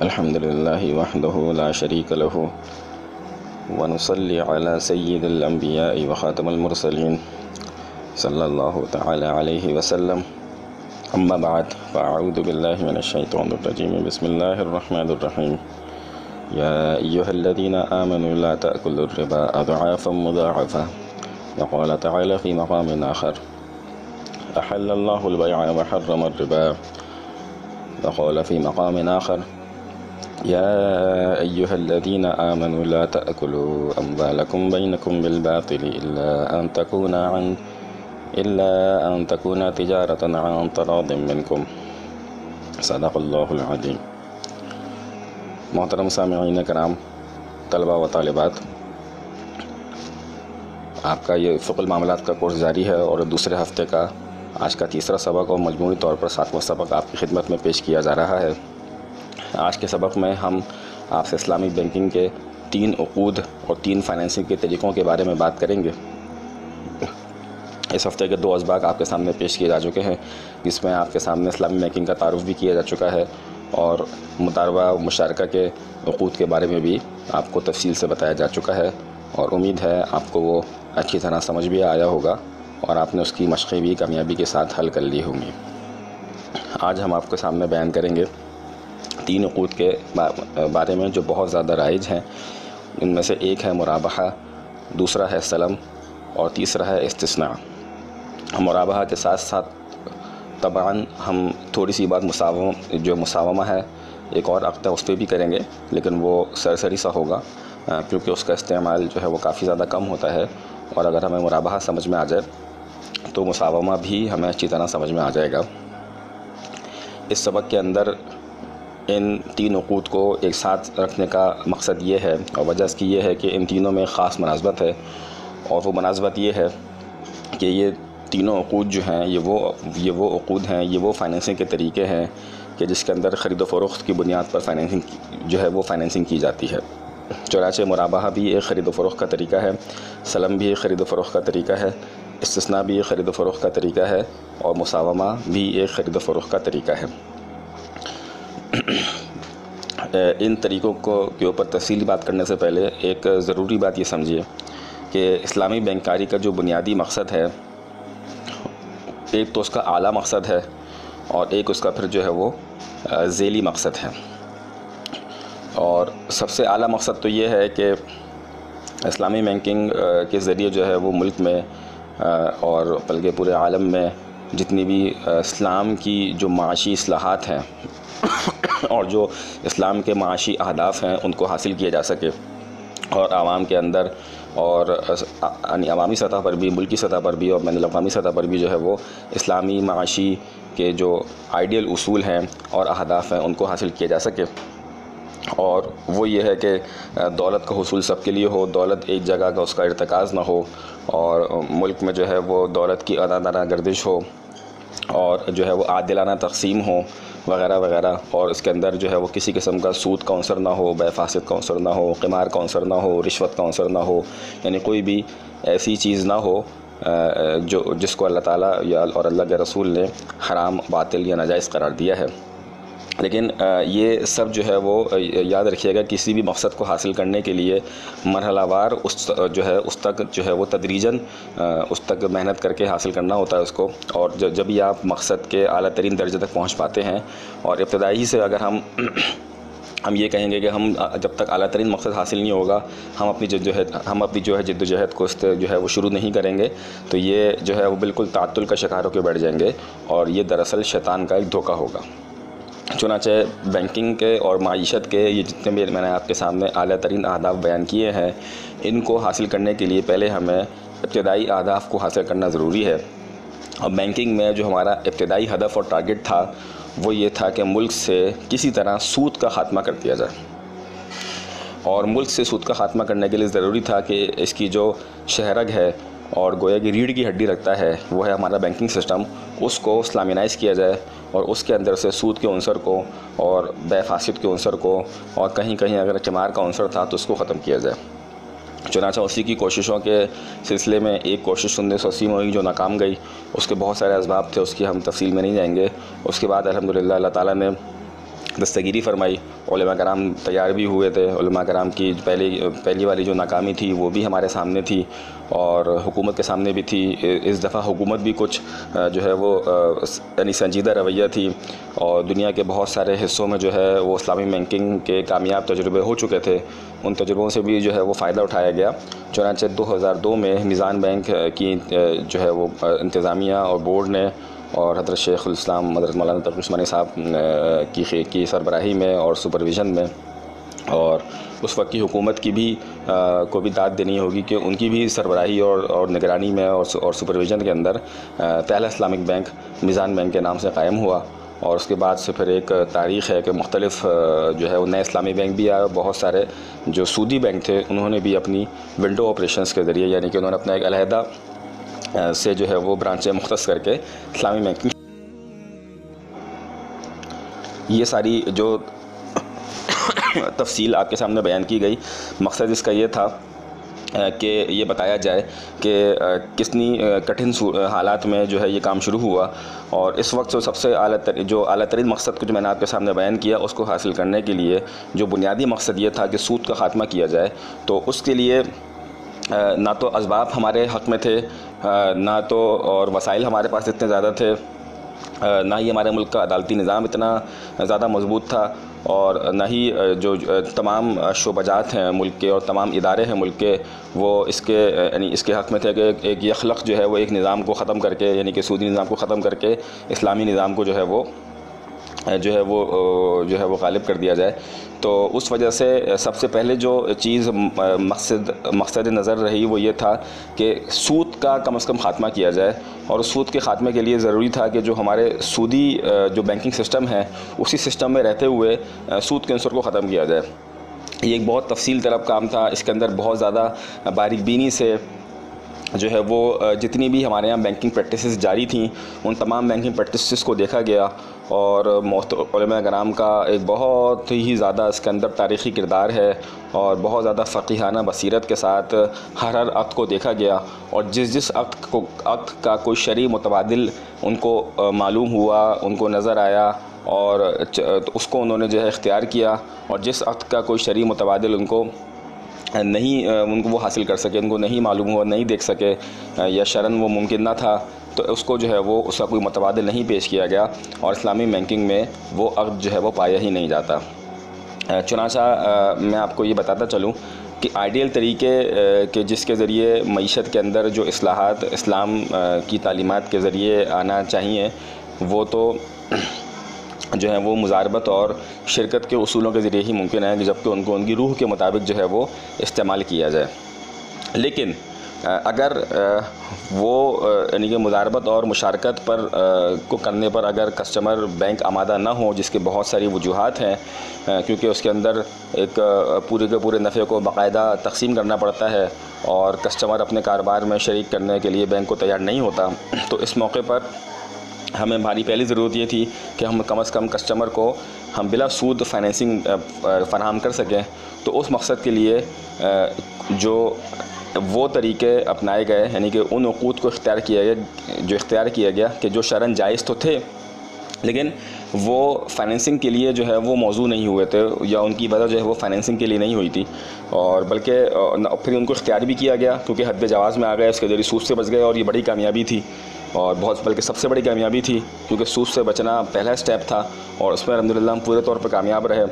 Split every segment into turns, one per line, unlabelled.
अल्हम्दुलिल्लाहि वहदहु ला शरीक लहु व नुसल्ली अला सय्यिदिल अंबिया'i व खातमिल मुरसलीन सल्लल्लाहु तआला अलैहि वसल्लम। अम्मा बाद फ़अऊज़ु बिल्लाहि मिनश शैतानिर रजीम। बिस्मिल्लाहिर रहमानिर रहीम। या अय्युहल्लज़ीना आमनू ला तअकुलुर रिबा अज़आफ़न मुज़ाअफ़ा व क़ाल तआला फ़ी मक़ामिन आख़र अहल्लल्लाहुल बैअ व हर्रमर रिबा व क़ाल फ़ी मक़ामिन आख़र या अय्युहल्लज़ीना आमनू ला तअकुलू अम्वालकुम बैनकुम बिलबातिल इल्ला अन तकूना तिजारतन अन तरादिम मिनकुम सदक़ल्लाहुल अज़ीम। मोहतरम सामिईन कराम, तलबा व तालिबात, आपका ये फ़िक़्हुल मामलात का कोर्स जारी है और दूसरे हफ़्ते का आज का तीसरा सबक और मजमूई तौर पर 7वां सबक आपकी खिदमत में पेश किया जा रहा है। आज के सबक में हम आपसे इस्लामिक बैंकिंग के 3 उक़ूद और 3 फाइनेंसिंग के तरीक़ों के बारे में बात करेंगे। इस हफ़्ते के 2 असबाक आपके सामने पेश किए जा चुके हैं, जिसमें आपके सामने इस्लामिक बैंकिंग का तारुफ़ भी किया जा चुका है और मुदारबा मुशारका के उक़ूद के बारे में भी आपको तफसील से बताया जा चुका है और उम्मीद है आपको वो अच्छी तरह समझ भी आया होगा और आपने उसकी मशक़ें भी कामयाबी के साथ हल कर ली होंगी। आज हम आपके सामने बयान करेंगे 3 उक़ूद के बारे में जो बहुत ज़्यादा राइज हैं। इनमें से एक है मुराबहा, दूसरा है सलम और तीसरा है इस्तिस्ना। मुराबहा के साथ साथ तबान हम थोड़ी सी बात मुसावमा है, एक और अक़्द है, उस पर भी करेंगे, लेकिन वो सरसरी सा होगा क्योंकि उसका इस्तेमाल जो है वो काफ़ी ज़्यादा कम होता है और अगर हमें मुराबहा समझ में आ जाए तो मुसावमा भी हमें अच्छी तरह समझ में आ जाएगा। इस सबक के अंदर इन 3 उक़ूद को एक साथ रखने का मकसद ये है और वजह इसकी ये है कि इन तीनों में ख़ास मुनासबत है और वो मुनासबत ये है कि ये तीनों उक़ूद जो हैं ये वो उक़ूद हैं, ये वो फाइनेंसिंग के तरीक़े हैं कि जिसके अंदर ख़रीद फ़रोख्त की बुनियाद पर फाइनेंसिंग जो है वो फाइनेंसिंग की जाती है। चुनांचे मुराबहा भी एक ख़रीद फ़रोख्त का तरीक़ा है, सलम भी एक ख़रीद फ़रोख्त का तरीक़ा है, इस्तिस्ना भी एक ख़रीद फ़रोख्त का तरीक़ा है और मुसावमा भी एक ख़रीद फ़रोख्त का तरीक़ा है। इन तरीक़ों के ऊपर तफसीली बात करने से पहले एक ज़रूरी बात ये समझिए कि इस्लामी बैंककारी का जो बुनियादी मकसद है, एक तो उसका आला मकसद है और एक उसका फिर जो है वो ज़ेली मकसद है। और सबसे आला मकसद तो ये है कि इस्लामी बैंकिंग के ज़रिए जो है वो मुल्क में और बल्कि पूरे आलम में जितनी भी इस्लाम की जो माशी इस्लाहात हैं और जो इस्लाम के माशी अहदाफ़ हैं उनको हासिल किया जा सके और आवाम के अंदर और अवामी सतह पर भी, मुल्की सतह पर भी और बैनुल-अक़वामी सतह पर भी जो है वो इस्लामी माशी के जो आइडियल उसूल हैं और अहदाफ़ हैं उनको हासिल किया जा सके। और वो ये है कि दौलत का हुसूल सबके लिए हो, दौलत एक जगह का उसका इर्तिकाज़ ना हो और मुल्क में जो है वो दौलत की अदादाना गर्दिश हो और जो है वो आदिलाना तक़सीम हो वग़ैरह वग़ैरह। और इसके अंदर जो है वो किसी किस्म का सूद का अंसर ना हो, बेफासिद का अंसर ना हो, क़िमार का अंसर ना हो, रिश्वत का अंसर ना हो, यानी कोई भी ऐसी चीज़ ना हो जिसको अल्लाह ताला या और अल्लाह के रसूल ने हराम, बातिल या नाजायज़ करार दिया है। लेकिन ये सब जो है वो याद रखिएगा, किसी भी मकसद को हासिल करने के लिए मरहलावार उस तक जो है वो तदरीजन उस तक मेहनत करके हासिल करना होता है उसको। और जब भी आप मकसद के आला तरीन दर्जे तक पहुंच पाते हैं और इब्तदाई से अगर हम ये कहेंगे कि हम जब तक आला तरीन मकसद हासिल नहीं होगा हम अपनी जद्दोजहद को जो है वो शुरू नहीं करेंगे, तो ये जो है वो बिल्कुल ताअत्तुल का शिकार होकर बैठ जाएंगे और ये दरअसल शैतान का एक धोखा होगा। चुनांचे बैंकिंग के और माईशत के ये जितने भी मैंने आपके सामने आला तरीन अहदाफ़ बयान किए हैं, इनको हासिल करने के लिए पहले हमें इब्तदाई अहदाफ़ को हासिल करना ज़रूरी है। और बैंकिंग में जो हमारा इब्तदाई हदफ और टारगेट था वो ये था कि मुल्क से किसी तरह सूद का ख़ात्मा कर दिया जाए और मुल्क से सूद का ख़ात्मा करने के लिए ज़रूरी था कि इसकी जो शहरग है और गोया की रीढ़ की हड्डी रखता है वो है हमारा बैंकिंग सिस्टम, उसको इस्लामिनाइज़ किया जाए और उसके अंदर से सूद के अंसर को और बेफासिद के अंसर को और कहीं कहीं अगर क़िमार का अंसर था तो उसको ख़त्म किया जाए। चुनांचे उसी की कोशिशों के सिलसिले में एक कोशिश 1980 में हुई जो नाकाम गई। उसके बहुत सारे असबाब थे, उसकी हम तफसील में नहीं जाएंगे। उसके बाद अल्हम्दुलिल्लाह अल्लाह ताला ने दस्तगीरी फरमाई। उलमा कराम तैयार भी हुए थे। उलमा कराम की पहली वाली जो नाकामी थी वो भी हमारे सामने थी और हुकूमत के सामने भी थी। इस दफ़ा हुकूमत भी कुछ जो है वो यानी संजीदा रवैया थी और दुनिया के बहुत सारे हिस्सों में जो है वो इस्लामी बैंकिंग के कामयाब तजुर्बे हो चुके थे। उन तजुर्बों से भी जो है वो फ़ायदा उठाया गया। चुनांचे 2002 में मीज़ान बैंक की जो है वो इंतज़ामिया और बोर्ड ने और हज़रत शेखुल इस्लाम हज़रत मौलाना तक़ी उस्मानी साहब की सरबराही में और सुपरविज़न में, और उस वक्त की हुकूमत की भी को भी दाद देनी होगी कि उनकी भी सरबराही और निगरानी में और सुपरविज़न के अंदर पहला इस्लामिक बैंक मीज़ान बैंक के नाम से कायम हुआ। और उसके बाद से फिर एक तारीख़ है कि मुख्तलिफ़ जो है वो नए इस्लामी बैंक भी आए। बहुत सारे जो सूदी बैंक थे उन्होंने भी अपनी विंडो ऑपरेशंस के ज़रिए, यानी कि उन्होंने अपना एक अलहदा से जो है वो ब्रांचें मुख्तस करके इस्लामी बैंकिंग, ये सारी जो तफसील आपके सामने बयान की गई, मकसद इसका ये था कि ये बताया जाए कि कितनी कठिन हालात में जो है ये काम शुरू हुआ। और इस वक्त जो सबसे आला तरीन मकसद को जो मैंने आपके सामने बयान किया, उसको हासिल करने के लिए जो बुनियादी मकसद ये था कि सूद का ख़ात्मा किया जाए, तो उसके लिए ना तो असबाब हमारे हक़ में थे, ना तो और वसाइल हमारे पास इतने ज़्यादा थे, ना ही हमारे मुल्क का अदालती निज़ाम इतना ज़्यादा मजबूत था, और ना ही जो तमाम शोबजात हैं मुल्क के और तमाम इदारे हैं मुल्क के वो इसके यानी इसके हक़ में थे कि एक यखलक जो है वो एक निज़ाम को ख़त्म करके, यानी कि सूदी निज़ाम को ख़त्म करके इस्लामी निज़ाम को जो है वो गालिब कर दिया जाए। तो उस वजह से सबसे पहले जो चीज़ मकसद नज़र रही वो ये था कि सूद का कम से कम ख़ात्मा किया जाए। और उस सूद के ख़ात्मे के लिए ज़रूरी था कि जो हमारे सूदी जो बैंकिंग सिस्टम है उसी सिस्टम में रहते हुए सूद के अंसर को ख़त्म किया जाए। ये एक बहुत तफसील तलब काम था। इसके अंदर बहुत ज़्यादा बारीक बीनी से जो है वो जितनी भी हमारे यहाँ बैंकिंग प्रैक्टिसेस जारी थी उन तमाम बैंकिंग प्रैक्टिसेस को देखा गया, और उलमा कराम का एक बहुत ही ज़्यादा इसके अंदर तारीख़ी किरदार है और बहुत ज़्यादा फ़क़ीहाना बसीरत के साथ हर अक़्द को देखा गया। और जिस अक़्द का कोई शरई मुतबादिल उनको मालूम हुआ, उनको नज़र आया, और उसको उन्होंने जो है इख्तियार किया। और जिस अक़्द का कोई शरई मुतबादिल उनको वो हासिल कर सके, उनको नहीं मालूम हुआ, नहीं देख सके, या शरन वो मुमकिन ना था, तो उसको जो है वो उसका कोई मुतबादिल नहीं पेश किया गया, और इस्लामी बैंकिंग में वो अक़्द जो है वो पाया ही नहीं जाता। चुनांचा मैं आपको ये बताता चलूँ कि आइडियल तरीके के जिसके ज़रिए मईशत के अंदर जो इस्लाहात इस्लाम की तालीमात के ज़रिए आना चाहिए, वो तो जो है वो मुजारबत और शिरकत के उसूलों के ज़रिए ही मुमकिन है, कि जबकि उनको उनकी रूह के मुताबिक जो है वो इस्तेमाल किया जाए। लेकिन अगर वो यानी कि मुजारबत और मुशारकत पर को करने पर अगर कस्टमर बैंक आमादा ना हो, जिसके बहुत सारी वजूहात हैं, क्योंकि उसके अंदर एक पूरे के पूरे नफ़े को बाकायदा तकसीम करना पड़ता है और कस्टमर अपने कारोबार में शरीक करने के लिए बैंक को तैयार नहीं होता, तो इस मौके पर हमें हमारी पहली ज़रूरत ये थी कि हम कम से कम कस्टमर को हम बिला सूद फाइनेंसिंग फ़राहम कर सकें। तो उस मकसद के लिए जो वो तरीक़े अपनाए गए, यानी कि उन उक़ूद को इख्तियार किया गया कि जो शरन जायज़ तो थे, लेकिन वो फाइनेंसिंग के लिए जो है वो मौजू नहीं हुए थे, या उनकी वजह जो है वो फाइनेंसिंग के लिए नहीं हुई थी, और बल्कि फिर उनको इख्तियार भी किया गया क्योंकि हद जवाज़ में आ गए, उसके ज़रिए सूद से बच गए, और ये बड़ी कामयाबी थी, और बहुत बल्कि सबसे बड़ी कामयाबी थी, क्योंकि सूद से बचना पहला स्टेप था और उसमें अल्हम्दुलिल्लाह हम पूरे तौर पर कामयाब रहे।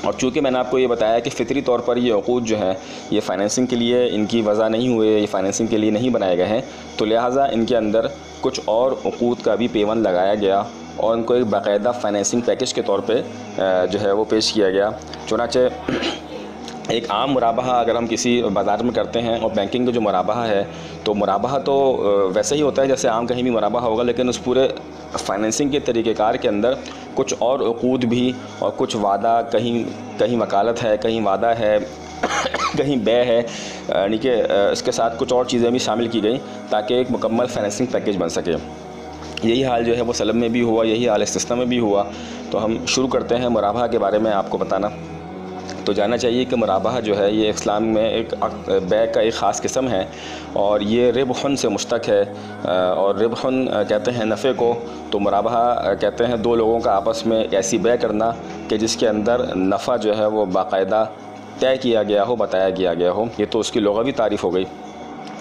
और चूँकि मैंने आपको ये बताया कि फ़ितरी तौर पर ये उक़ूद जो हैं ये फ़ाइनेंसिंग के लिए इनकी वज़ह नहीं हुए, ये फ़ाइनेंसिंग के लिए नहीं बनाए गए हैं, तो लिहाजा इनके अंदर कुछ और उक़ूद का भी पेवन लगाया गया और उनको एक बाकायदा फ़ाइनेंसिंग पैकेज के तौर पे जो है वो पेश किया गया। चुनांचे एक आम मुराबाहा अगर हम किसी बाज़ार में करते हैं, और बैंकिंग का जो मुराबाहा है, तो मुराबाहा तो वैसे ही होता है जैसे आम कहीं भी मुराबाहा होगा, लेकिन उस पूरे फाइनेंसिंग के तरीक़ेकार के अंदर कुछ और उक़ूद भी और कुछ वादा, कहीं वकालत है, कहीं वादा है, कहीं बै है, यानी कि इसके साथ कुछ और चीज़ें भी शामिल की गई ताकि एक मुकम्मल फाइनेंसिंग पैकेज बन सके। यही हाल जो है वो सलम में भी हुआ, यही हाल इस्तिस्ना में भी हुआ। तो हम शुरू करते हैं मुराबाहा के बारे में आपको बताना तो जानना चाहिए कि मुराबहा जो है ये इस्लाम में एक बै का एक ख़ास किस्म है और ये रिबहुन से मुश्तक है। और रिबहुन कहते हैं नफ़े को, तो मुराबहा कहते हैं दो लोगों का आपस में ऐसी बै करना कि जिसके अंदर नफ़ा जो है वो बाकायदा तय किया गया हो, बताया गया हो। ये तो उसकी लुग़वी तारीफ़ हो गई।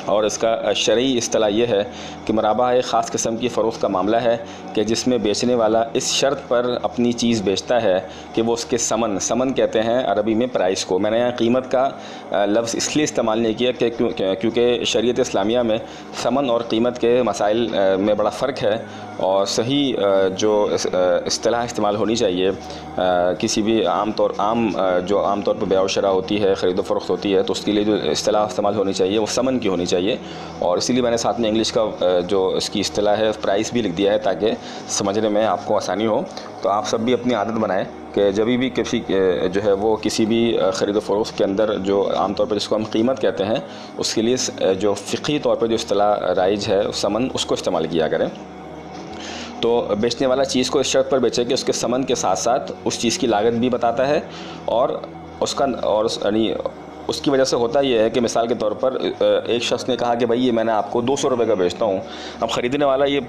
और इसका शरई इस्तिलाह ये है कि मुराबहा एक ख़ास किस्म की फ़रोख्त का मामला है कि जिसमें बेचने वाला इस शर्त पर अपनी चीज़ बेचता है कि वो उसके समन कहते हैं अरबी में प्राइस को। मैंने यहाँ कीमत का लफ्ज़ इसलिए इस्तेमाल नहीं किया कि क्योंकि शरीयत इस्लामिया में समन और कीमत के मसाइल में बड़ा फ़र्क है और सही जो इस्तिलाह इस्तेमाल होनी चाहिए किसी भी आम तौर पर बैउ शरा होती है, ख़रीदो फ़रोख्त होती है, तो उसके लिए जो इस्तिलाह इस्तेमाल होनी चाहिए वो समन की होनी चाहिए। और इसीलिए मैंने साथ में इंग्लिश का जो इसकी इस्तिलाह है प्राइस भी लिख दिया है ताकि समझने में आपको आसानी हो। तो आप सब भी अपनी आदत बनाएं कि जब भी किसी जो है वो किसी भी ख़रीदो फ़रोख्त के अंदर जो आमतौर पर जिसको हम कीमत कहते हैं उसके लिए जो फ़िक़ही तौर पर जो इस्तिलाह राइज है समन, उसको इस्तेमाल किया करें। तो बेचने वाला चीज़ को इस शर्त पर बेचे कि उसके समन के साथ साथ उस चीज़ की लागत भी बताता है और उसकी वजह से होता ये है कि मिसाल के तौर पर एक शख्स ने कहा कि भाई ये मैंने आपको 200 रुपये का बेचता हूँ। अब ख़रीदने वाला ये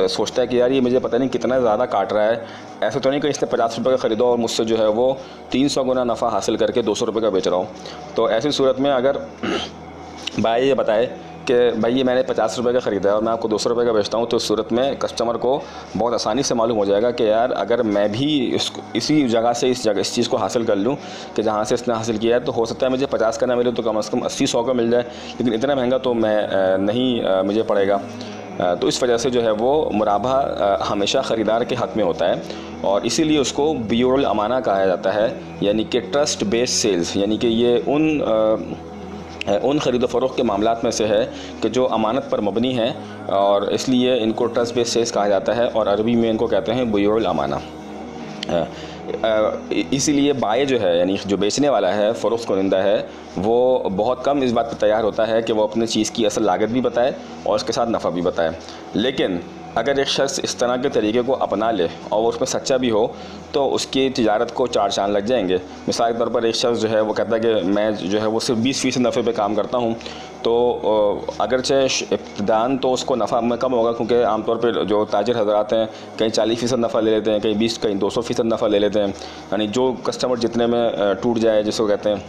सोचता है कि यार ये मुझे पता नहीं कितना ज़्यादा काट रहा है, ऐसा तो नहीं कि इसने 50 रुपये का ख़रीदा और मुझसे जो है वो 300 गुना नफ़ा हासिल करके 200 रुपये का बेच रहा हूँ। तो ऐसी सूरत में अगर भाई ये बताए कि भाई ये मैंने 50 रुपये का ख़रीदा है और मैं आपको 200 रुपये का बेचता हूँ, तो उस सूरत में कस्टमर को बहुत आसानी से मालूम हो जाएगा कि यार अगर मैं भी इसी जगह से इस चीज़ को हासिल कर लूँ कि जहाँ से इसने हासिल किया है, तो हो सकता है मुझे 50 का ना मिले तो कम से कम 80-100 का मिल जाए, लेकिन इतना महंगा तो मैं नहीं मुझे पड़ेगा। तो इस वजह से जो है वो मुराबहा हमेशा ख़रीदार के हक़ में होता है और इसीलिए उसको बियुल अमाना कहा जाता है, यानी कि ट्रस्ट बेस्ड सेल्स, यानी कि ये उन ख़रीदो फ़रोख्त के मामलात में से है कि जो अमानत पर मबनी है और इसलिए इनको ट्रस्ट बेस्ड सेल्स कहा जाता है और अरबी में इनको कहते हैं बियुल अमाना। इसीलिए बाय जो है यानी जो बेचने वाला है, फ़रोख्त कुनिंदा है, वो बहुत कम इस बात पर तैयार होता है कि वो अपनी चीज़ की असल लागत भी बताए और उसके साथ नफ़ा भी बताए। लेकिन अगर एक शख्स इस तरह के तरीके को अपना ले और वो उसमें सच्चा भी हो तो उसकी तिजारत को 4 चाँद लग जाएंगे। मिसाल के तौर पर एक शख्स जो है वो कहता है कि मैं जो है वो सिर्फ 20% नफ़े पे काम करता हूँ, तो अगरचे इब्तिदान तो उसको नफ़ा में कम होगा क्योंकि आमतौर पर जो ताजिर हज़रात हैं कहीं 40% नफ़ा ले लेते हैं, कहीं 20, कहीं 200% नफ़ा ले लेते हैं, यानी जो कस्टमर जितने में टूट जाए जिसको कहते हैं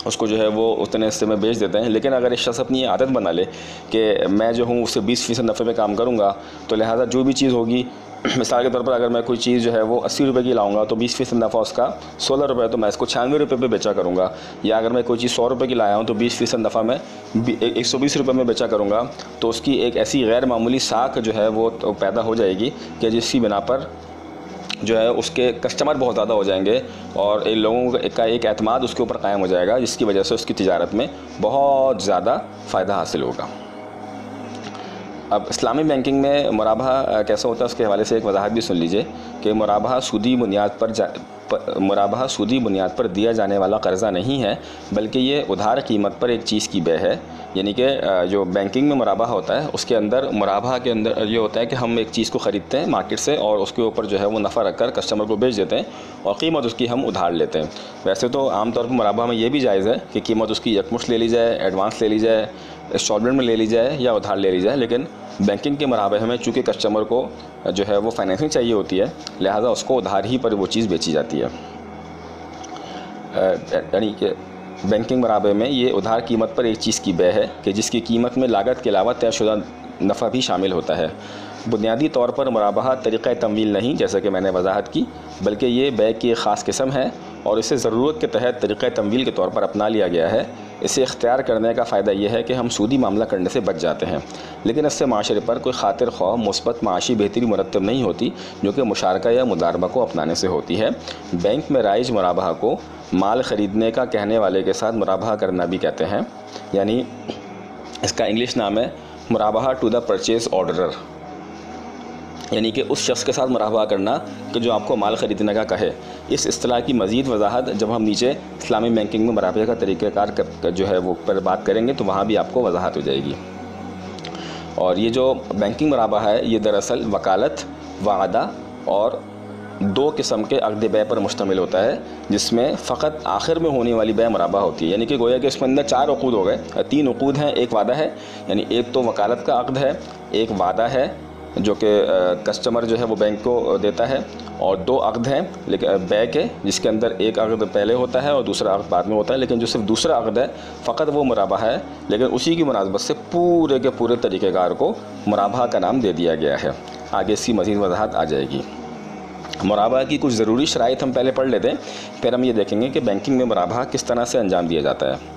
उसको जो है वो उतने हिस्से में बेच देते हैं। लेकिन अगर एक शख्स अपनी आदत बना ले कि मैं जो हूँ उससे 20% नफ़े में काम करूँगा, तो लिहाजा जो भी चीज़ होगी, मिसाल के तौर पर अगर मैं कोई चीज़ जो है वो 80 रुपये की लाऊंगा तो 20% नफ़ा उसका 16 रुपये, तो मैं इसको 96 रुपये पे बेचा करूँगा। या अगर मैं कोई चीज़ 100 रुपये की लाया हूँ तो 20% नफ़ा मैं 120 रुपये में बेचा करूँगा, तो उसकी एक ऐसी गैर मामूली साख जो है वो तो पैदा हो जाएगी कि जिसकी बिना पर जो है उसके कस्टमर बहुत ज़्यादा हो जाएंगे और लोगों का एक एतमाद उसके ऊपर कायम हो जाएगा, जिसकी वजह से उसकी तिजारत में बहुत ज़्यादा फ़ायदा हासिल होगा। अब इस्लामी बैंकिंग में मुराबहा कैसा होता है उसके हवाले से एक वजाहत भी सुन लीजिए कि मुराबहा सूदी बुनियाद पर दिया जाने वाला कर्ज़ा नहीं है, बल्कि ये उधार कीमत पर एक चीज़ की बै है। यानी कि जो बैंकिंग में मुराबहा होता है उसके अंदर मुराबहा के अंदर ये होता है कि हम एक चीज़ को ख़रीदते हैं मार्केट से और उसके ऊपर जो है वो नफ़ा रखकर कस्टमर को बेच देते हैं और कीमत उसकी हम उधार लेते हैं। वैसे तो आमतौर पर मुराबहा में ये भी जायज़ है कि कीमत उसकी यकमुश्त ले ली जाए, एडवांस ले ली जाए, इंस्टॉलमेंट में ले ली जाए या उधार ले ली जाए, लेकिन बैंकिंग के मुराबहे में चूँकि कस्टमर को जो है वो फाइनेंसिंग चाहिए होती है, लिहाजा उसको उधार ही पर वो चीज़ बेची जाती है। यानी कि बैंकिंग मुराबे में ये उधार कीमत पर एक चीज़ की बै है कि जिसकी कीमत में लागत के अलावा तयशुदा नफ़ा भी शामिल होता है। बुनियादी तौर पर मुराबहा तरीक़ा तमवील नहीं, जैसा कि मैंने वजाहत की, बल्कि ये बै की एक ख़ास किस्म है और इसे ज़रूरत के तहत तरीक़ा तमवील के तौर पर अपना लिया गया है। इसे इख्तियार करने का फ़ायदा यह है कि हम सूदी मामला करने से बच जाते हैं, लेकिन इससे माशरे पर कोई खातिर ख्वाह मुस्बत माशी बेहतरी मुरतब नहीं होती जो कि मुशारका या मुदारबा को अपनाने से होती है। बैंक में राइज मुराबहा को माल ख़रीदने का कहने वाले के साथ मुराबहा करना भी कहते हैं, यानी इसका इंग्लिश नाम है मुराबहा टू द परचेज़ ऑर्डरर, यानी कि उस शख्स के साथ मुराबहा करना कि जो आपको माल ख़रीदने का कहे। इस इस्तिलाह की मज़ीद वजाहत जब हम नीचे इस्लामी बैंकिंग में मुराबहे का तरीक़ाकार जो है वो पर बात करेंगे तो वहाँ भी आपको वजाहत हो जाएगी। और ये जो बैंकिंग मुराबहा है ये दरअसल वकालत, वादा और दो किस्म के अक़्द बै पर मुश्तमिल होता है, जिसमें फ़कत आखिर में होने वाली बै मुराबा होती है। यानी कि गोया कि इसमें अंदर 4 उक़ूद हो गए, 3 उक़ूद हैं, एक वादा है। यानी एक तो वकालत का अक़्द है, एक वादा है जो कि कस्टमर जो है वो बैंक को देता है, और 2 अक़्द हैं लेकिन बै के, जिसके अंदर एक अक़्द पहले होता है और दूसरा अक़्द बाद में होता है। लेकिन जो सिर्फ दूसरा अक़्द है फ़कत वो मुराबा है, लेकिन उसी की मुनासबत से पूरे के पूरे तरीक़ेकार को मुराबा का नाम दे दिया गया है। आगे इसकी मज़ीद वज़ाहत आ जाएगी। मुराबा की कुछ ज़रूरी शराइत हम पहले पढ़ लेते हैं, फिर हम ये देखेंगे कि बैंकिंग में मुराबा किस तरह से अंजाम दिया जाता है।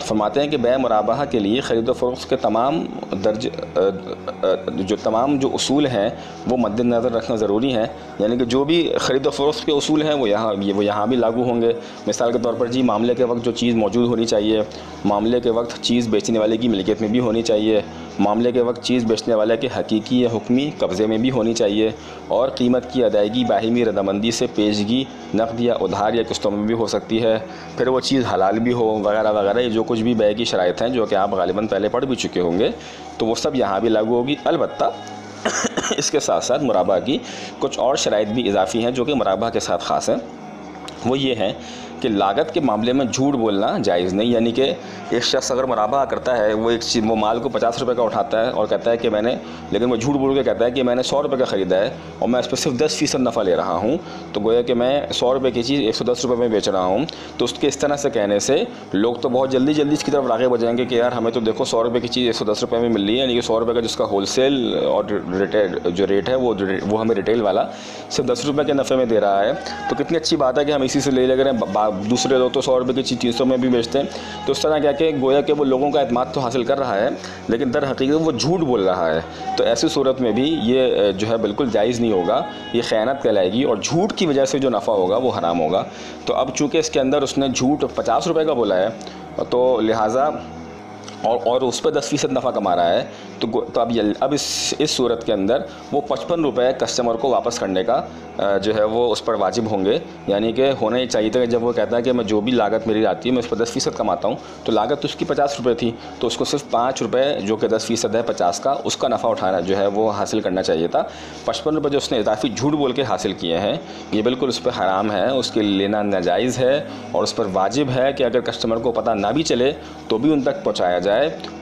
फरमाते हैं कि बै मुराबा के लिए ख़रीद फ़रोख्त के तमाम जो उसूल हैं वो मद्देनज़र रखना ज़रूरी है। यानी कि जो भी ख़रीद फ़रोख्त के उसूल हैं वो यहाँ भी लागू होंगे। मिसाल के तौर पर जी, मामले के वक्त जो चीज़ मौजूद होनी चाहिए, मामले के वक्त चीज़ बेचने वाले की मिल्कियत में भी होनी चाहिए, मामले के वक्त चीज़ बेचने वाले के हकीकी या हुक्मी कब्ज़े में भी होनी चाहिए, और कीमत की अदायगी बाहिमी रदामंदी से पेशगी नक़द या उधार या किस्तों में भी हो सकती है। फिर वो चीज़ हलाल भी हो वगैरह वगैरह, ये जो कुछ भी बै की शराइत हैं जो कि आप गालिबन पहले पढ़ भी चुके होंगे, तो वो सब यहाँ भी लागू होगी। अलबत्ता इसके साथ साथ मुराबा की कुछ और शराइत भी इजाफ़ी हैं जो कि मुराबा के साथ ख़ास हैं। वो ये हैं कि लागत के मामले में झूठ बोलना जायज़ नहीं। यानी कि एक शख्स अगर मुराबा करता है, वो माल को 50 रुपये का उठाता है और कहता है कि लेकिन वो झूठ बोल के कहता है कि मैंने 100 रुपये का ख़रीदा है और मैं इस पर सिर्फ 10% नफ़ा ले रहा हूँ, तो गोया कि मैं 100 रुपये की चीज़ 110 रुपये में बेच रहा हूँ। तो उसके इस तरह से कहने से लोग तो बहुत जल्दी इसकी तरफ राग़िब हो जाएंगे कि यार हमें तो देखो 100 रुपये की चीज़ 110 रुपये में मिल रही है। यानी कि 100 रुपये का जिसका होलसेल और रिटेल जो रेट है वो हमें रिटेल वाला सिर्फ 10 रुपये के नफ़े में दे रहा है। तो कितनी अच्छी बात है कि हम इसी से ले रहे हैं, दूसरे लोग तो 100 रुपये की चीज़ 300 में भी बेचते हैं। तो उस तरह क्या कि गोया कि वो लोगों का एतमाद तो हासिल कर रहा है, लेकिन दर हकीकत वो झूठ बोल रहा है। तो ऐसी सूरत में भी ये जो है बिल्कुल जायज़ नहीं होगा, ये ख़यानत कहलाएगी और झूठ की वजह से जो नफ़ा होगा वो हराम होगा। तो अब चूँकि इसके अंदर उसने झूठ 50 रुपये का बोला है, तो लिहाजा और उस पर 10% नफ़ा कमा रहा है, तो अब इस सूरत के अंदर वो 55 रुपये कस्टमर को वापस करने का जो है वो उस पर वाजिब होंगे। यानी कि होना ही चाहिए था कि जब वो कहता है कि मैं जो भी लागत मेरी आती है मैं उस पर 10% कमाता हूँ, तो लागत उसकी 50 रुपये थी, तो उसको सिर्फ 5 रुपये जो कि 10% है 50 का, उसका नफ़ा उठाना जो है वो हासिल करना चाहिए था। 55 रुपये जो उसने इजाफी झूठ बोल के हासिल किए हैं, ये बिल्कुल उस पर हराम है, उसके लेना नाजायज़ है और उस पर वाजिब है कि अगर कस्टमर को पता ना भी चले तो भी उन तक पहुँचाया जाए।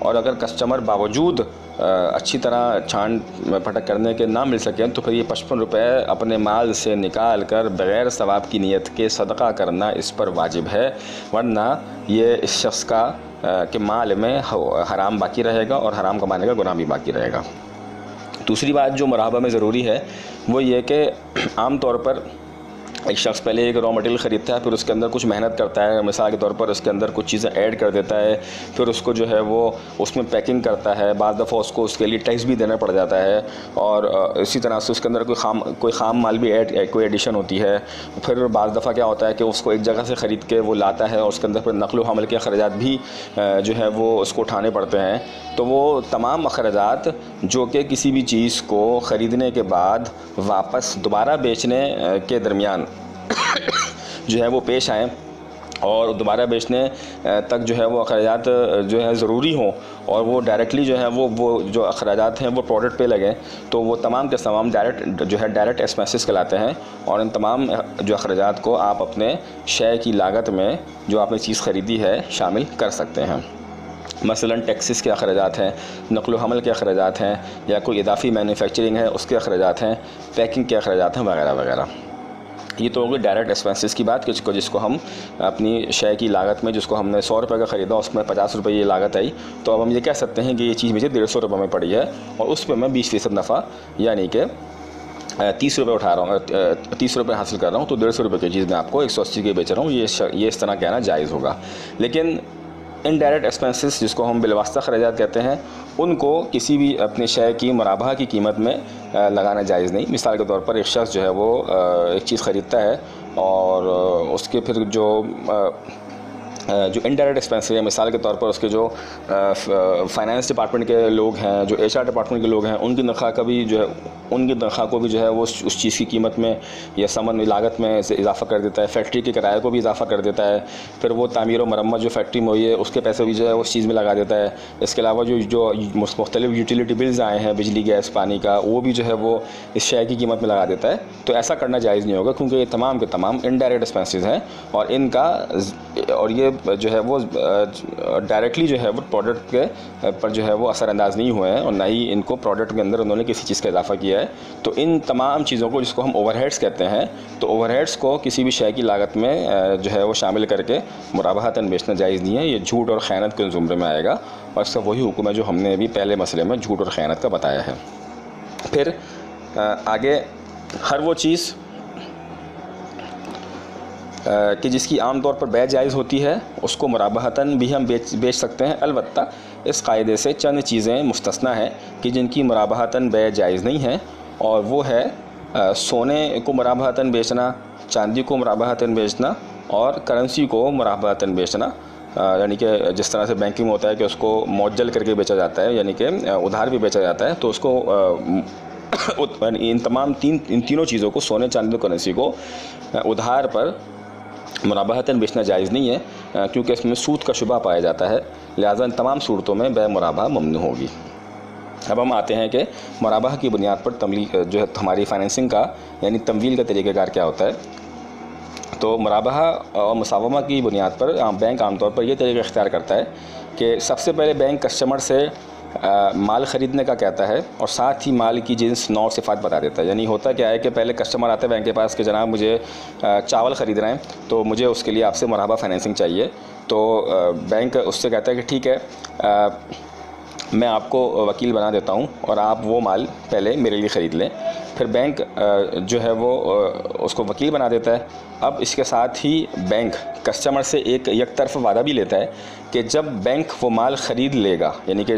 और अगर कस्टमर बावजूद अच्छी तरह छान फटक करने के ना मिल सकें, तो फिर ये 55 रुपये अपने माल से निकाल कर बग़ैर सवाब की नीयत के सदका करना इस पर वाजिब है, वरना ये इस शख्स का के माल में हराम बाकी रहेगा और हराम कमाने का गुनाह भी बाकी रहेगा। दूसरी बात जो मुराबा में ज़रूरी है वो ये कि आम तौर पर एक शख्स पहले एक रॉ मटेरियल ख़रीदता है, फिर उसके अंदर कुछ मेहनत करता है, मिसाल के तौर पर उसके अंदर कुछ चीज़ें ऐड कर देता है, फिर उसको जो है वो उसमें पैकिंग करता है, बाज़ दफ़ा उसको उसके लिए टैक्स भी देना पड़ जाता है, और इसी तरह से उसके अंदर कोई ख़ाम माल भी कोई एडिशन होती है। फिर बाज़ दफ़ा क्या होता है कि उसको एक जगह से ख़रीद के वो लाता है और उसके अंदर फिर नक़्ल व हमल के अखराजात भी जो है वो उसको उठाने पड़ते हैं। तो वो तमाम अखराजात जो कि किसी भी चीज़ को ख़रीदने के बाद वापस दोबारा बेचने के दरमियान जो है वो पेश आएँ और दोबारा बेचने तक जो है वो अखराजात जो है ज़रूरी हों और वो डायरेक्टली जो है वो जो अखराजात हैं वो प्रोडक्ट पे लगें, तो वो तमाम के तमाम डायरेक्ट एक्सपेंसेस कहलाते हैं। और इन तमाम जो अखराजात को आप अपने शय की लागत में जो आपने चीज़ ख़रीदी है शामिल कर सकते हैं। मसलन टैक्सेस के अखराजात हैं, नक़्ल व हमल के अखराजात हैं, या कोई इजाफ़ी मैन्युफैक्चरिंग है उसके अखराजात हैं, पैकिंग के अखराजात हैं वगैरह वगैरह। ये तो होगी डायरेक्ट एक्सपेंसेस की बात, जिसको हम अपनी शय की लागत में, जिसको हमने 100 रुपये का ख़रीदा उसमें 50 रुपये ये लागत आई, तो अब हम ये कह सकते हैं कि ये चीज़ मुझे 150 रुपये में पड़ी है और उस पर मैं 20% नफ़ा यानी कि 30 रुपये उठा रहा हूँ, 30 रुपये हासिल कर रहा हूँ, तो 150 रुपये की चीज़ मैं आपको 180 की बेच रहा हूँ। ये इस तरह कहना जायज़ होगा। लेकिन इनडायरेक्ट एक्सपेंसेस जिसको हम बिलवास्ता ख़राजात कहते हैं, उनको किसी भी अपने शय की मुराबा की कीमत में लगाना जायज़ नहीं। मिसाल के तौर पर एक शख्स जो है वो एक चीज़ ख़रीदता है और उसके फिर जो जो इनडायरेक्ट एक्सपेंसेस है, मिसाल के तौर पर उसके जो फाइनेंस डिपार्टमेंट के लोग हैं, जो एचआर डिपार्टमेंट के लोग हैं, उनकी तनख्वाह का भी जो है, उनकी तनख्वाह को भी जो है वो उस चीज़ की कीमत में या सामान में लागत में से इजाफा कर देता है। फैक्ट्री के किराए को भी इजाफा कर देता है। फिर वो तामीर और मरम्मत जो फैक्ट्री में हुई है उसके पैसे भी जो है उस चीज़ में लगा देता है। इसके अलावा जो मुख्तलिफ यूटिलिटी बिल्स आए हैं, बिजली गैस पानी का, वो भी जो है वो इस शय की कीमत में लगा देता है। तो ऐसा करना जायज़ नहीं होगा, क्योंकि ये तमाम के तमाम इनडायरेक्ट एक्सपेंसेस हैं और ये जो है वो डायरेक्टली जो है वो प्रोडक्ट के पर जो है वो असरअंदाज नहीं हुए हैं और ना ही इनको प्रोडक्ट के अंदर उन्होंने किसी चीज़ का इजाफा किया है। तो इन तमाम चीज़ों को, जिसको हम ओवरहेड्स कहते हैं, तो ओवरहेड्स को किसी भी शय की लागत में जो है वो शामिल करके मुराबहतन बेचना जायज़ नहीं है। ये झूठ और ख़यानत के ज़ुमरे में आएगा और इसका वही हुक्म है जो हमने अभी पहले मसले में झूठ और ख़यानत का बताया है। फिर आगे हर वो चीज़ कि जिसकी आम तौर पर बै जायज़ होती है उसको मुराबहतन भी हम बेच सकते हैं। अलबत्ता इस कायदे से चंद चीज़ें मुस्तस्ना हैं कि जिनकी मुराबहतन बै जायज़ नहीं है, और वो है सोने को मुराबहतन बेचना, चांदी को मुराबहतन बेचना और करेंसी को मुराबहतन बेचना। यानी कि जिस तरह से बैंकिंग में होता है कि उसको मुअज्जल करके बेचा जाता है, यानी कि उधार भी बेचा जाता है, तो उसको इन तीनों चीज़ों को, सोने चांदी और करेंसी को उधार पर मुराबहतन बेचना जायज़ नहीं है, क्योंकि इसमें सूद का शुबा पाया जाता है। लिहाजा इन तमाम सूरतों में बै मुराबा ममनू होगी। अब हम आते हैं कि मुराबा की बुनियाद पर जो है हमारी फाइनेंसिंग का यानी तमवील का तरीक़ाकार क्या होता है। तो मुराबा और मुसावमा की बुनियाद पर बैंक आमतौर पर यह तरीक़ा इख्तियार करता है कि सबसे पहले बैंक कस्टमर से माल ख़रीदने का कहता है और साथ ही माल की जिन्स, नौ, सिफ़ात बता देता है। यानी होता क्या है कि पहले कस्टमर आते हैं बैंक के पास कि जनाब मुझे चावल ख़रीद रहे हैं, तो मुझे उसके लिए आपसे मुराबा फाइनेंसिंग चाहिए। तो बैंक उससे कहता है कि ठीक है, मैं आपको वकील बना देता हूं और आप वो माल पहले मेरे लिए ख़रीद लें। फिर बैंक जो है वो उसको वकील बना देता है। अब इसके साथ ही बैंक कस्टमर से एक तरफ़ा वादा भी लेता है कि जब बैंक वो माल ख़रीद लेगा, यानी कि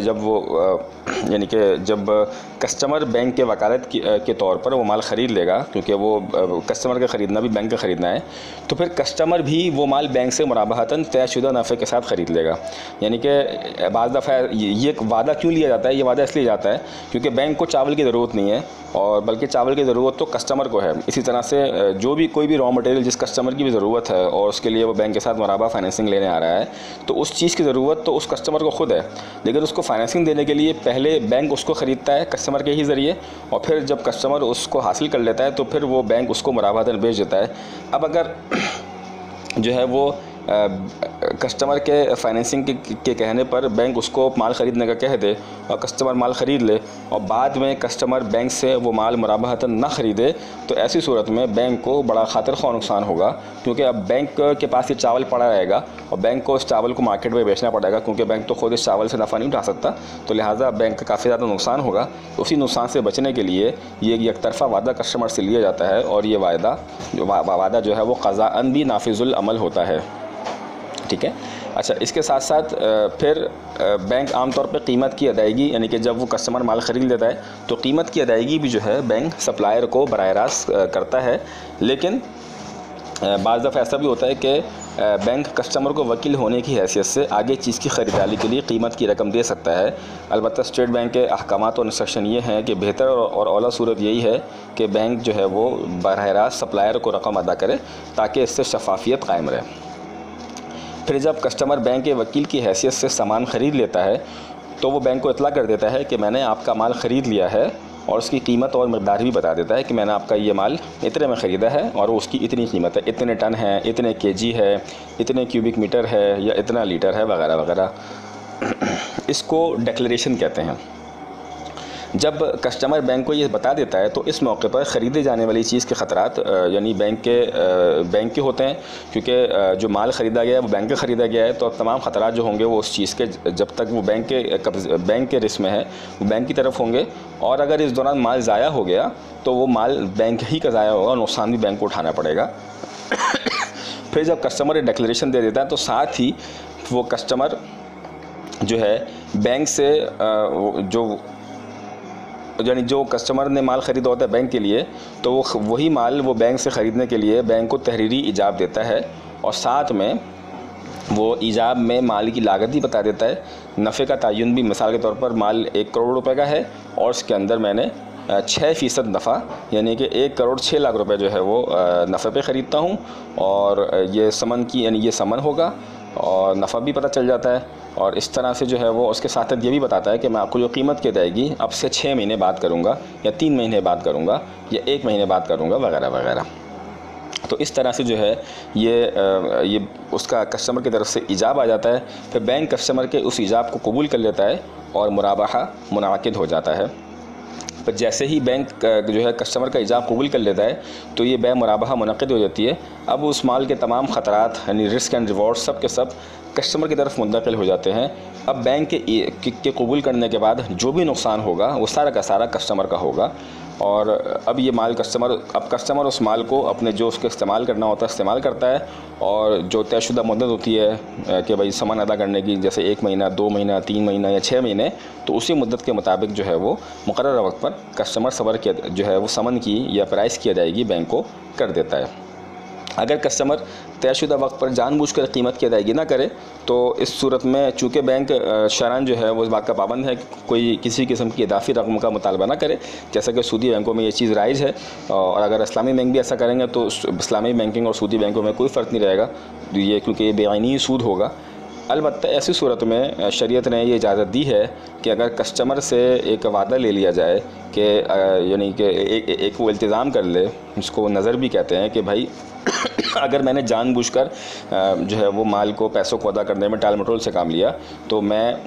जब कस्टमर बैंक के वकालत के तौर पर वो माल ख़रीद लेगा, क्योंकि वो कस्टमर का ख़रीदना भी बैंक का ख़रीदना है, तो फिर कस्टमर भी वो माल बैंक से मुराबहतन तयशुदा नफ़े के साथ ख़रीद लेगा। यानी कि बाज़ दफ़ा ये वादा क्यों लिया जाता है? ये वादा इसलिए जाता है क्योंकि बैंक को चावल की ज़रूरत नहीं है, और बल्कि चावल की ज़रूरत तो कस्टमर को है। इसी तरह से कोई भी रॉ मटेरियल जिस कस्टमर की भी ज़रूरत है और उसके लिए वो बैंक के साथ मुराबा फाइनेंसिंग लेने आ रहा है, तो उस चीज़ की ज़रूरत तो उस कस्टमर को खुद है, लेकिन उसको फाइनेंसिंग देने के लिए पहले बैंक उसको ख़रीदता है कस्टमर के ही ज़रिए, और फिर जब कस्टमर उसको हासिल कर लेता है तो फिर वो बैंक उसको मुराबातन बेच देता है। अब अगर जो है वो कस्टमर के फाइनेंसिंग के कहने पर बैंक उसको माल ख़रीदने का कह दे और कस्टमर माल ख़रीद ले और बाद में कस्टमर बैंक से वो माल मुराबहतन ना ख़रीदे, तो ऐसी सूरत में बैंक को बड़ा खातिर ख्वाह नुकसान होगा, क्योंकि अब बैंक के पास ये चावल पड़ा रहेगा और बैंक को इस चावल को मार्केट में बेचना पड़ेगा, क्योंकि बैंक तो खुद इस चावल से नफ़ा नहीं उठा सकता। तो लिहाजा बैंक का काफ़ी ज़्यादा नुकसान होगा। उसी नुकसान से बचने के लिए ये एक तरफ़ा वादा कस्टमर से लिया जाता है और ये वादा जो है वो क़ज़ाअन भी नाफिज़ुल अमल होता है। ठीक है। अच्छा, इसके साथ साथ फिर बैंक आमतौर पर कीमत की अदायगी, यानी कि जब वो कस्टमर माल ख़रीद लेता है तो कीमत की अदायगी भी जो है बैंक सप्लायर को बराह रास्त करता है। लेकिन बाज़ दफ़ा ऐसा भी होता है कि बैंक कस्टमर को वकील होने की हैसियत से आगे चीज़ की ख़रीदारी के लिए कीमत की रकम दे सकता है। अलबत्ता स्टेट बैंक के अहकामात और इंस्ट्रक्शन ये हैं कि बेहतर और औला सूरत यही है कि बैंक जो है वो बराह रास्त सप्लायर को रकम अदा करे, ताकि इससे शफाफियत कायम रहे। फिर जब कस्टमर बैंक के वकील की हैसियत से सामान ख़रीद लेता है तो वो बैंक को इतला कर देता है कि मैंने आपका माल ख़रीद लिया है, और उसकी कीमत और मकदार भी बता देता है कि मैंने आपका ये माल इतने में ख़रीदा है और उसकी इतनी कीमत है, इतने टन है, इतने केजी है, इतने क्यूबिक मीटर है या इतना लीटर है, वगैरह वगैरह। इसको डिक्लेरेशन कहते हैं। जब कस्टमर बैंक को ये बता देता है तो इस मौके पर ख़रीदे जाने वाली चीज़ के ख़तरात यानी बैंक के होते हैं, क्योंकि जो माल ख़रीदा गया है वो बैंक का ख़रीदा गया है, तो तमाम ख़तरात जो होंगे वो उस चीज़ के, जब तक वो बैंक के रिस्क में है, वो बैंक की तरफ होंगे, और अगर इस दौरान माल ज़ाया हो गया तो वो माल बैंक ही का ज़ाया होगा और नुकसान भी बैंक को उठाना पड़ेगा। फिर जब कस्टमर डिक्लेरेशन दे देता है तो साथ ही वो कस्टमर जो है बैंक से जो कस्टमर ने माल ख़रीदा होता है बैंक के लिए, तो वही माल वो बैंक से ख़रीदने के लिए बैंक को तहरीरी इजाज़त देता है, और साथ में वो ईजाब में माल की लागत भी बता देता है, नफ़े का तयन भी। मिसाल के तौर पर माल 1 करोड़ रुपए का है और उसके अंदर मैंने 6% नफ़ा यानी कि 1 करोड़ 6 लाख रुपए जो है वो नफ़े पे ख़रीदता हूँ, और ये समन की यानी ये समन होगा और नफ़ा भी पता चल जाता है। और इस तरह से जो है वो उसके साथ ये भी बताता है कि मैं आपको जो कीमत की जाएगी अब से 6 महीने बाद करूँगा, या 3 महीने बाद करूँगा, या 1 महीने बाद करूँगा, वगैरह वगैरह। तो इस तरह से जो है ये उसका कस्टमर की तरफ से ईजाब आ जाता है। फिर बैंक कस्टमर के उस ईजाब को कबूल कर लेता है और मुराबाहा मुनाकिद हो जाता है। पर जैसे ही बैंक जो है कस्टमर का ईजाब कबूल कर लेता है तो ये बै मुराबाहा मुनक़िद हो जाती है। अब उस माल के तमाम ख़तरात यानी रिस्क एंड रिवॉर्ड सब के सब कस्टमर की तरफ मुंतकिल हो जाते हैं। अब बैंक के कबूल करने के बाद जो भी नुकसान होगा वो सारा का सारा कस्टमर का होगा। और अब ये माल कस्टमर उस माल को अपने जो उसके इस्तेमाल करना होता है इस्तेमाल करता है, और जो तयशुदा मुद्दत होती है कि भाई समन अदा करने की, जैसे 1 महीना, 2 महीना, 3 महीना या 6 महीने, तो उसी मुद्दत के मुताबिक जो है वो मुकर्रर वक्त पर कस्टमर सबर के जो है वो समन की या प्राइस की अदायगी बैंक को कर देता है। अगर कस्टमर तयशुदा वक्त पर जानबूझकर कीमत की अदायगी ना करे तो इस सूरत में चूँकि बैंक शरन जो है वो इस बात का पाबंद है कि कोई किसी किस्म की इजाफी रकम का मुतालबा ना करे, जैसा कि सूदी बैंकों में ये चीज़ राइज है। और अगर इस्लामी बैंक भी ऐसा करेंगे तो इस्लामी बैंकिंग और सूदी बैंकों में कोई फ़र्क नहीं रहेगा, ये क्योंकि ये बेआइनी सूद होगा। अलबत्ता ऐसी सूरत में शरीयत ने ये इजाज़त दी है कि अगर कस्टमर से एक वादा ले लिया जाए कि यानी कि एक वो इल्तिज़ाम कर ले, जिसको नज़र भी कहते हैं, कि भाई अगर मैंने जानबूझकर जो है वो माल को पैसों को अदा करने में टाल मटोल से काम लिया तो मैं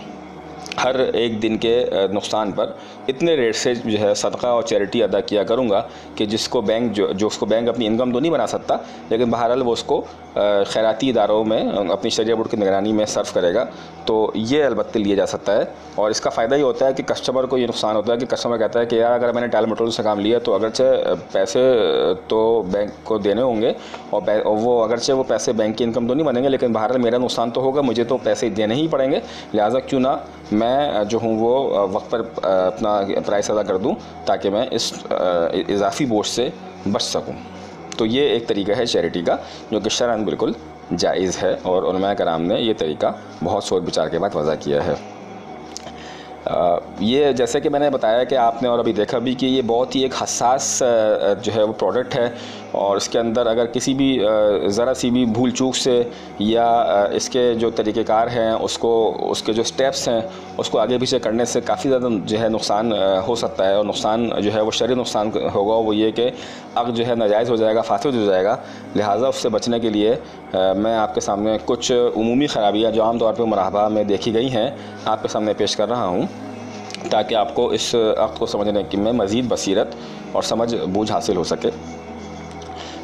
हर एक दिन के नुकसान पर इतने रेट से जो है सदका और चैरिटी अदा किया करूँगा कि जिसको बैंक जो उसको बैंक अपनी इनकम तो नहीं बना सकता, लेकिन बहरहाल वो उसको खैराती इदारों में अपनी शरिया बोर्ड की निगरानी में सर्व करेगा। तो ये अलबत्ते लिया जा सकता है। और इसका फ़ायदा ये होता है कि कस्टमर को ये नुकसान होता है कि कस्टमर कहता है कि यार अगर मैंने टाल मटोल से काम लिया तो अगरचे पैसे तो बैंक को देने होंगे, और वो अगरचे वो पैसे बैंक की इनकम तो नहीं बनेंगे, लेकिन बहरहाल मेरा नुकसान तो होगा, मुझे तो पैसे देने ही पड़ेंगे, लिहाजा क्यों ना मैं जो हूँ वो वक्त पर अपना प्राइस अदा कर दूँ ताकि मैं इस इजाफी बोझ से बच सकूँ। तो ये एक तरीका है चैरिटी का जो कि शरअन बिल्कुल जायज़ है, और उलमा कराम ने ये तरीका बहुत सोच विचार के बाद वज़ा किया है। ये जैसे कि मैंने बताया कि आपने और अभी देखा भी कि ये बहुत ही एक हसास जो है वो प्रोडक्ट है, और इसके अंदर अगर किसी भी ज़रा सी भी भूल चूक से या इसके जो तरीक़ेकार हैं उसके जो स्टेप्स हैं उसको आगे पीछे करने से काफ़ी ज़्यादा जो है नुकसान हो सकता है। और नुकसान जो है वो शरई नुकसान होगा, वो ये कि अब जो है नाजायज़ हो जाएगा, फासिद हो जाएगा। लिहाजा उससे बचने के लिए मैं आपके सामने कुछ उमूमी ख़राबियाँ जो आमतौर पर मुराहबा में देखी गई हैं आपके सामने पेश कर रहा हूँ, ताकि आपको इस अक़्द को समझने की में मज़ीद बसीरत और समझ बूझ हासिल हो सके।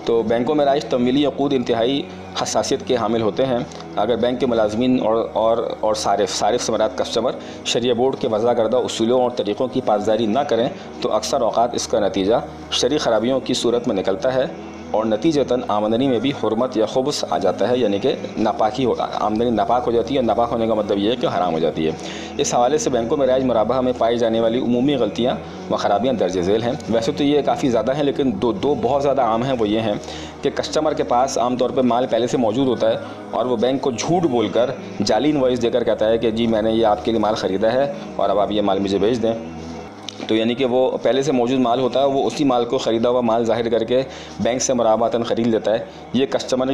तो बैंकों में राइज तमवीली अक़ूद इंतहाई हसासियत के हामिल होते हैं। अगर बैंक के मुलाज़मीन और सारिफ समरात कस्टमर शरिया बोर्ड के वज़ा करदा उसूलों और तरीक़ों की पासदारी ना करें तो अक्सर औक़ात इसका नतीजा शरई ख़राबियों की सूरत में निकलता है, और नतीजतन आमदनी में भी हुर्मत या खुब्स आ जाता है, यानी कि नापाकी आमदनी नापाक हो जाती है। नापाक होने का मतलब ये है कि हराम हो जाती है। इस हवाले से बैंकों में राइज मुराबाहा में पाई जाने वाली उमूमी गलतियाँ व ख़राबियाँ दर्ज झेल हैं। वैसे तो ये काफ़ी ज़्यादा हैं, लेकिन दो बहुत ज़्यादा आम हैं। वो ये हैं कि कस्टमर के पास आमतौर पर माल पहले से मौजूद होता है और वो बैंक को झूठ बोलकर जाली इनवॉइस देकर कहता है कि जी मैंने ये आपके लिए माल ख़रीदा है और अब आप ये माल मुझे भेज दें। तो यानी कि वो पहले से मौजूद माल होता है, वो उसी माल को ख़रीदा हुआ माल ज़ाहिर करके बैंक से मुराबातन ख़रीद लेता है। ये कस्टमर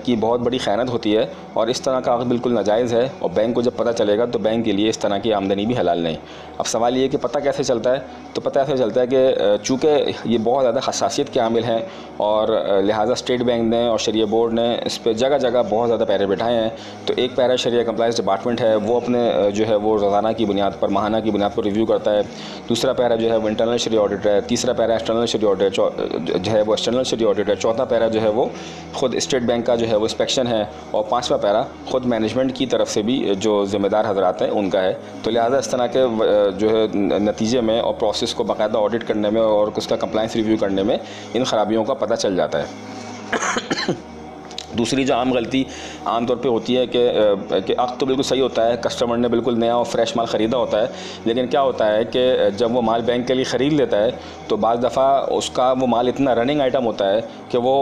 की बहुत बड़ी ख़यानत होती है और इस तरह का अक़्द बिल्कुल नाजायज़ है, और बैंक को जब पता चलेगा तो बैंक के लिए इस तरह की आमदनी भी हलाल नहीं। अब सवाल ये कि पता कैसे चलता है, तो पता ऐसे चलता है कि चूँकि ये बहुत ज़्यादा हसासियत के आमिल हैं और लिहाजा स्टेट बैंक ने और शरिया बोर्ड ने इस पर जगह जगह बहुत ज़्यादा पैरे बिठाए हैं। तो एक पैरा शरिया कंप्लाइंस डिपार्टमेंट है, वो अपने जो है वो रोज़ाना की बुनियाद पर, माहाना की बुनियाद पर रिव्यू करता है। दूसरा पैरा जो है वो इंटरनल शरिया ऑडिट है। तीसरा पैरा एक्सटर्नल शरिया ऑडिट जो है वो एक्सटर्नल शरिया ऑडिट है। चौथा पैरा जो है वो ख़ुद स्टेट बैंक का जो है वो इंस्पेक्शन है, और पाँचवा पैरा ख़ुद मैनेजमेंट की तरफ से भी जो ज़िम्मेदार हज़रात हैं उनका है। तो लिहाजा इस तरह के जो है नतीजे में और प्रोसेस को बाकायदा ऑडिट करने में और उसका कंप्लाइंस रिव्यू करने में इन ख़राबियों का पता चल जाता है। दूसरी जो आम गलती आम तौर पे होती है कि अक़्द तो बिल्कुल सही होता है, कस्टमर ने बिल्कुल नया और फ्रेश माल ख़रीदा होता है, लेकिन क्या होता है कि जब वो माल बैंक के लिए ख़रीद लेता है तो बाज़ दफ़ा उसका वो माल इतना रनिंग आइटम होता है कि वो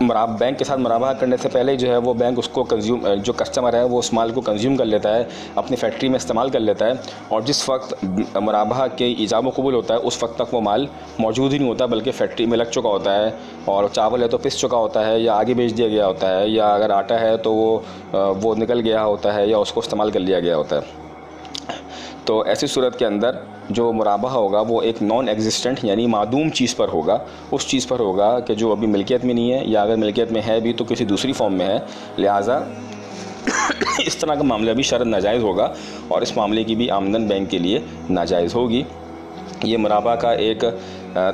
बैंक के साथ मुराबा करने से पहले जो है वो बैंक उसको जो कस्टमर है वो उस माल को कंज्यूम कर लेता है, अपनी फैक्ट्री में इस्तेमाल कर लेता है, और जिस वक्त मुराबा के इजाब कबूल होता है उस वक्त तक वो माल मौजूद ही नहीं होता, बल्कि फैक्ट्री में लग चुका होता है, और चावल है तो पिस चुका होता है या आगे बेच दिया गया होता है, या अगर आटा है तो वो निकल गया होता है या उसको इस्तेमाल कर लिया गया होता है। तो ऐसी सूरत के अंदर जो मुराबा होगा वो एक नॉन एग्जिस्टेंट यानी मादूम चीज़ पर होगा, उस चीज़ पर होगा कि जो अभी मिल्कियत में नहीं है, या अगर मिल्कियत में है भी तो किसी दूसरी फॉर्म में है। लिहाजा इस तरह का मामला भी शरत नाजायज़ होगा, और इस मामले की भी आमदन बैंक के लिए नाजायज़ होगी। ये मुराबा का एक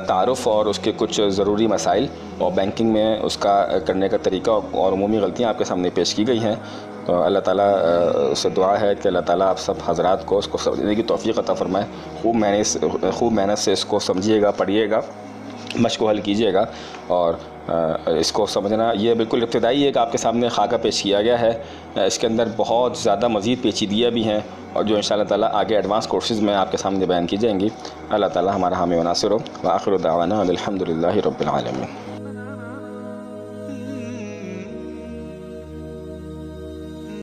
तारुफ़ और उसके कुछ ज़रूरी मसाइल और बैंकिंग में उसका करने का तरीका और उमूमी गलतियाँ आपके सामने पेश की गई हैं। तो अल्लाह ताला से दुआ है कि अल्लाह ताला आप सब हज़रात को उसको समझने की तौफ़ीक़ अता फ़रमाए। खूब मेहनत से इसको समझिएगा, पढ़िएगा, मश्क हल कीजिएगा, और इसको समझना ये बिल्कुल इब्तिदाई एक आपके सामने खाका पेश किया गया है। इसके अंदर बहुत ज़्यादा मज़ीद पेचीदियाँ भी हैं, और जो इंशाअल्लाह ताला आगे एडवांस कोर्सेज़ में आपके सामने बयान की जाएंगी। अल्लाह ताला हमारा हामी व नासिर हो। व आखिर दावाना अल्हम्दुलिल्लाहि रब्बिल आलमीन।